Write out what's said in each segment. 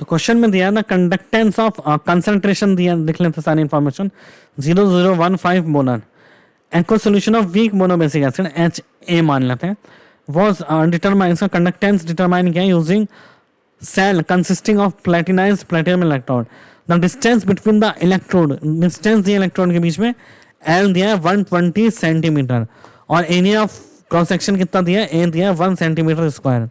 तो क्वेश्चन में दिया ना कंडक्टेंस ऑफ कंसंट्रेशन दिया, लिख लेते सारी information 0015 molar aqua solution of weak monobasic acid HA मान लेते हैं was डिटरमाइन, इसका कंडक्टेंस डिटरमाइन किया using cell consisting of platinised platinum electrode. The distance between the electrode, distance दिया इलेक्ट्रोड के बीच में L दिया है 120 सेंटीमीटर और एरिया ऑफ क्रॉस सेक्शन कितना दिया है, A दिया है 1 centimetre square.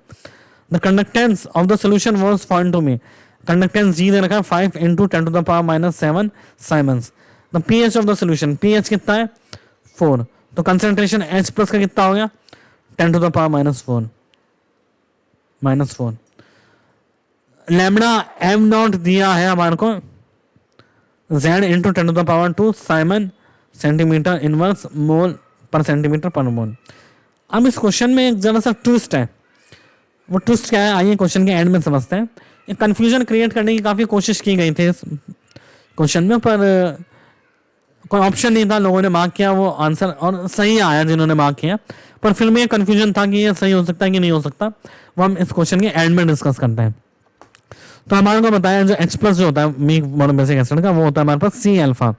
The conductance of the solution was found to me, conductance G दे रखा है 5 × 10⁻⁻7 siemens. The pH of the solution, pH कितना है 4, तो कंसंट्रेशन H प्लस का कितना हो गया 10⁻⁻4। लैम्डा m नॉट दिया है हमारे को Z × 10⁻2 साइमन सेंटीमीटर इनवर्स मोल पर सेंटीमीटर पर मोल। अब इस क्वेश्चन में एक जरा सा ट्विस्ट है, वो ट्विस्ट क्या है आइए क्वेश्चन के एंड में समझते हैं। एक कंफ्यूजन क्रिएट करने की काफी कोशिश की गई थी इस क्वेश्चन में, पर कोई ऑप्शन नहीं था, लोगों ने मार्क किया वो आंसर और सही आया जिन्होंने मार्क किया, पर फिर में कंफ्यूजन था कि ये सही हो सकता है कि नहीं हो सकता, वो हम इस क्वेश्चन के एंड में डिस्कस करते हैं। तो हमारे को बताया जो H प्लस जो होता है वीक मोनोबेसिक एसिड का वो होता है हमारे पास C अल्फा।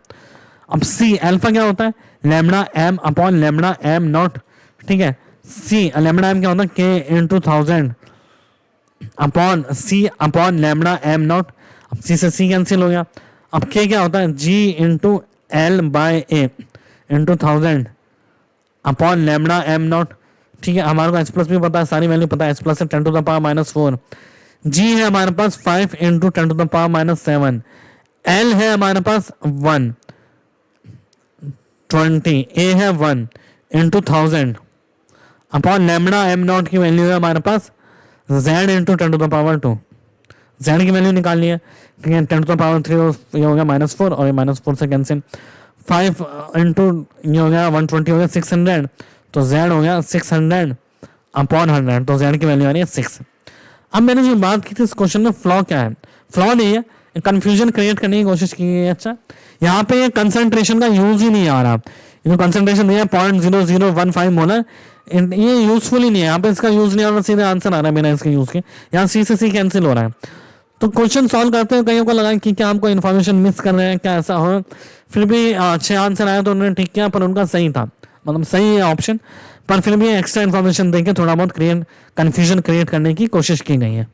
अब C अल्फा क्या होता है lambda m upon lambda m not, ठीक है। C लैम्डा m क्या होता है K × 1000 upon C upon lambda m not. अब C से C कैंसिल हो गया। अब K क्या होता है G × L/A × 1000 upon lambda m not, ठीक है। हमारे को H प्लस भी पता है, सारी वैल्यू पता है। H प्लस है 10⁻⁻4, G है हमारे पास 5 × 10⁻⁻7, L है हमारे पास 120, A है 1 × 1000 अपॉन लैम्डा m नॉट की वैल्यू है हमारे पास Z × 10⁻2। Z की वैल्यू निकालनी है, ठीक है। 10⁻3 ये हो गया -4 और ये -4 से कैंसिल, 5 × ये हो गया 120 हो गया 600, तो Z हो गया 600 अपॉन 100, तो Z की वैल्यू आ रही है 6। अब मैंने जो बात की थी इस क्वेश्चन में फ्लॉ क्या है, फ्लॉ नहीं है, कंफ्यूजन क्रिएट करने की कोशिश की गई है। अच्छा यहाँ पे कंसंट्रेशन का यूज ही नहीं आ रहा, जो कंसंट्रेशन दिया 0.0015 मोलर, ये यूजफुल ही नहीं है, यहाँ पे इसका यूज नहीं आ रहा, सीधे आंसर आ रहा है बिना इसके यूज के, यहाँ C से C कैंसिल हो रहा है। तो क्वेश्चन सॉल्व करते हैं, कईयों को लगा कि क्या हमको इन्फॉर्मेशन मिस कर रहे हैं, क्या ऐसा हो, फिर भी अच्छे आंसर आया तो उन्होंने ठीक किया, पर उनका सही था, मतलब सही है ऑप्शन, पर फिर भी एक्स्ट्रा इन्फॉर्मेशन देके थोड़ा बहुत कंफ्यूजन क्रिएट करने की कोशिश की गई है।